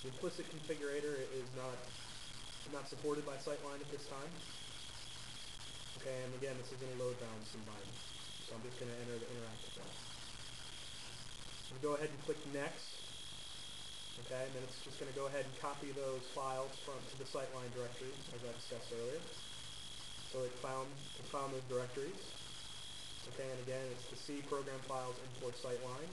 The implicit configurator is not supported by Syteline at this time. Okay, and again, this is in a load balance environment. So I'm just going to enter the interactive one. We'll go ahead and click Next. Okay, and then it's just going to go ahead and copy those files to the Syteline directory, as I discussed earlier. So it found those directories. Okay, and again, it's the C program files import Syteline,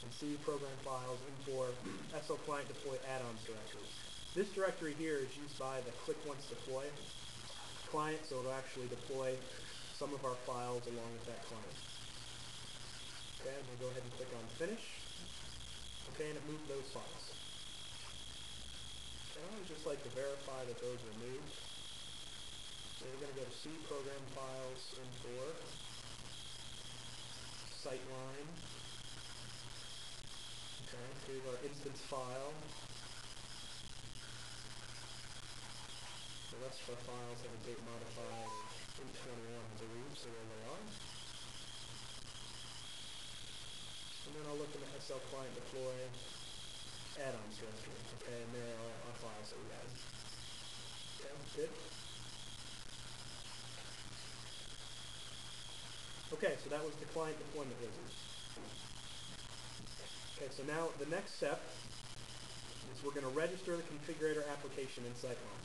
and C program files import SL client deploy add-ons directory. This directory here is used by the click once deploy client, so it'll actually deploy some of our files along with that client. Okay, and we'll go ahead and click on Finish. Okay, and it moved those files. And I would just like to verify that those are moved. So we're going to go to C program files, import Syteline. Okay, here's our instance file. The rest of our files have a date modified int21, I believe, so there they are. And then I'll look in the SL client deploy add-ons directory. Okay, and there are our files that we added. Okay, good. Okay, so that was the client deployment wizard. Okay, so now the next step is we're going to register the configurator application in Syteline.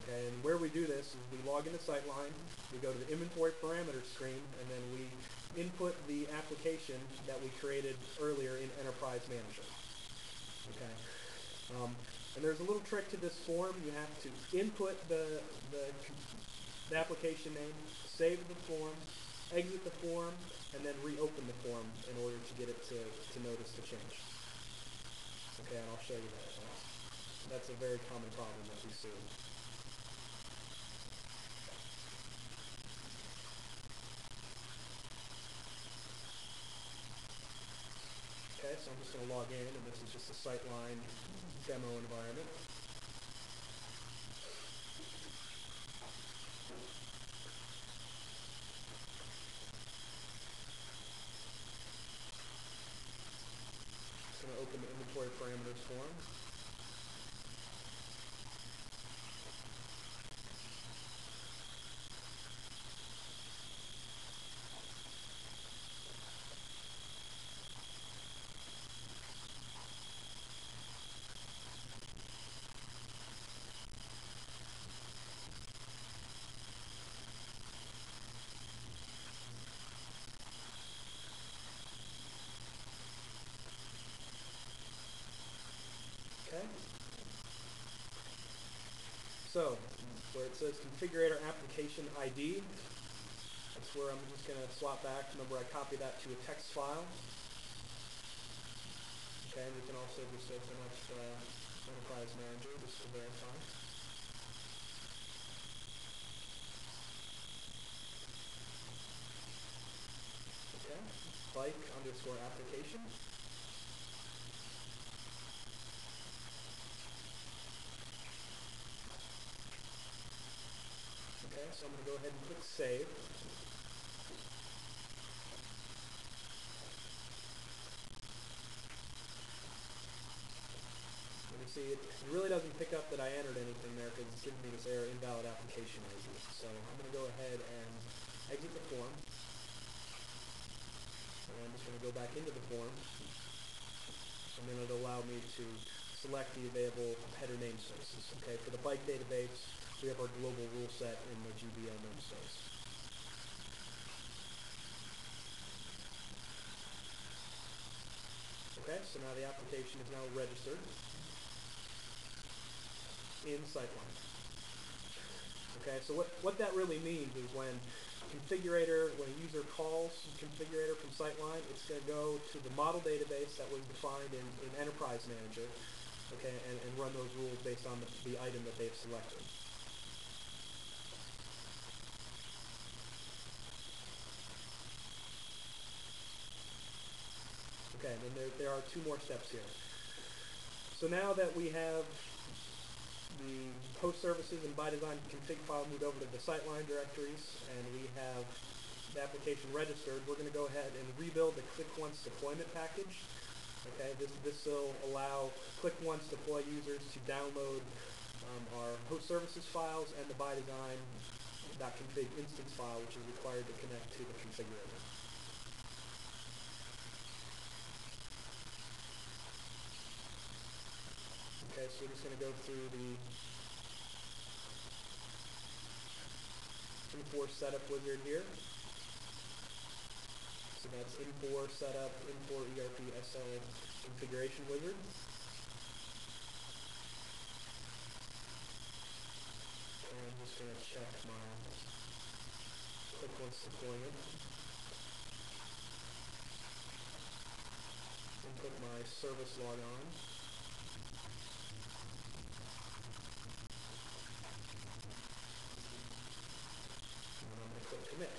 Okay, and where we do this is we log into Syteline, we go to the inventory parameters screen, and then we input the application that we created earlier in Enterprise Manager. Okay, and there's a little trick to this form. You have to input the application name, save the form, exit the form, and then reopen the form in order to get it to notice the change. Okay, and I'll show you that. That's a very common problem that we see. Okay, so I'm just going to log in, and this is just a Syteline demo environment. Just going to open the inventory parameters form. Okay. So, where it says configurator application ID, that's where I'm just going to swap back. Remember, I copied that to a text file. Okay, we can also just open up Enterprise Manager just to verify. Okay, bike underscore application. Okay, so I'm going to go ahead and click Save. And you see, it really doesn't pick up that I entered anything there because it's giving me this error, invalid application ID. So I'm going to go ahead and exit the form. And I'm just going to go back into the form. And then it'll allow me to select the available header namespaces. Okay, for the bike database, we have our global rule set in the GBL namespace. Okay, so now the application is now registered in Syteline. Okay, so what that really means is when a user calls configurator from Syteline, it's going to go to the model database that was defined in Enterprise Manager, okay, and run those rules based on the item that they've selected. Okay, and then there are two more steps here. So now that we have the host services and by design config file moved over to the Syteline directories, and we have the application registered, we're going to go ahead and rebuild the click once deployment package. Okay, this will allow click once deploy users to download our host services files and the by design .config instance file, which is required to connect to the configurator. Okay, so we're just going to go through the Infor setup wizard here. So that's Infor setup, Infor ERP SL configuration wizard. And I'm just going to check my click once deployment. Input my service log on. And I'm going to click commit.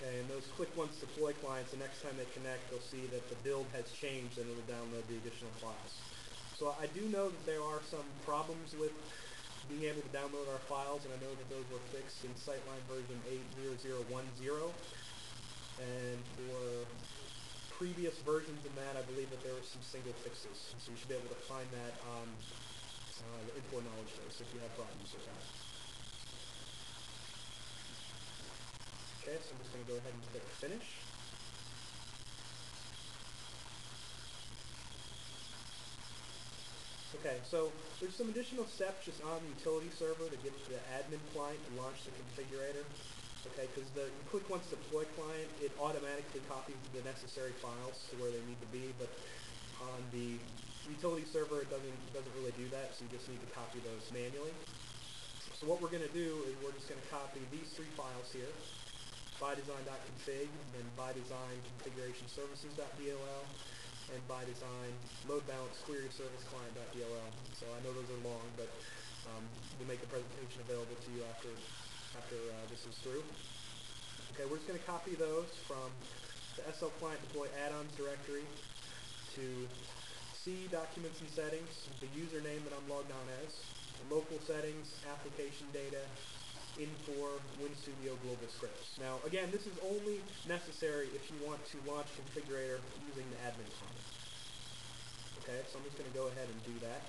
Okay, and those click once deploy clients, the next time they connect, they'll see that the build has changed and it'll download the additional files. So I do know that there are some problems with being able to download our files, and I know that those were fixed in Syteline version 8.0.0.10. And for previous versions in that, I believe that there were some single fixes. So you should be able to find that on the Infor knowledge base if you have problems with that. Okay, so I'm just going to go ahead and click finish. Okay, so there's some additional steps just on the utility server to get to the admin client and launch the configurator. Okay, because the click once deploy client, it automatically copies the necessary files to where they need to be, but on the utility server it doesn't really do that, so you just need to copy those manually. So what we're going to do is we're just going to copy these three files here. bydesign.config, and then bydesign configuration services.dll, and bydesign load balance query service client.dll. So I know those are long, but we'll make the presentation available to you after this is through. Okay, we're just going to copy those from the SL client deploy add-ons directory to C documents and settings, the username that I'm logged on as, the local settings, application data, Infor WinStudio global scripts. Now, again, this is only necessary if you want to launch configurator using the admin client. Okay, so I'm just going to go ahead and do that.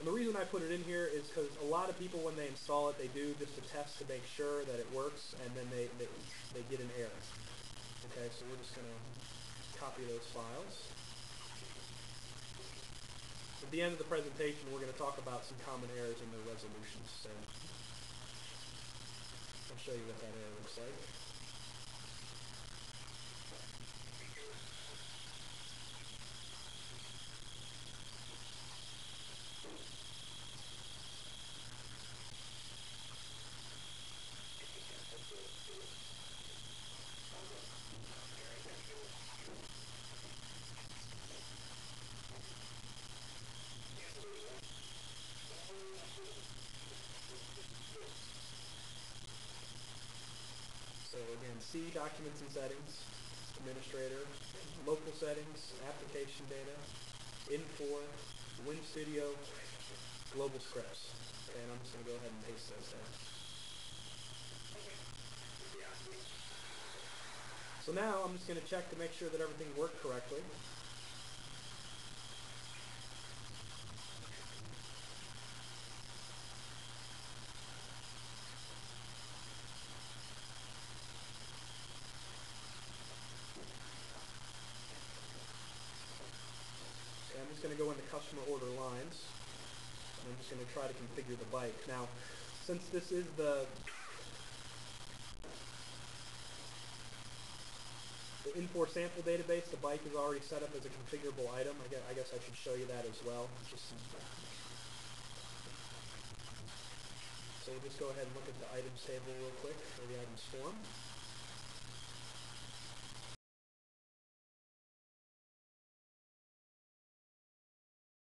And the reason I put it in here is because a lot of people, when they install it, they do just a test to make sure that it works, and then they get an error. Okay, so we're just going to copy those files. At the end of the presentation, we're going to talk about some common errors and their resolutions. So I'll show you what that error looks like. So again, C, documents and settings, administrator, local settings, application data, Infor, WinStudio, global scripts. Okay, and I'm just going to go ahead and paste those in. So now I'm just going to check to make sure that everything worked correctly. I'm just going to go into customer order lines, and I'm just going to try to configure the bike. Now, since this is the Infor sample database, the bike is already set up as a configurable item. I guess I should show you that as well. So we'll just go ahead and look at the items table real quick, or the items form.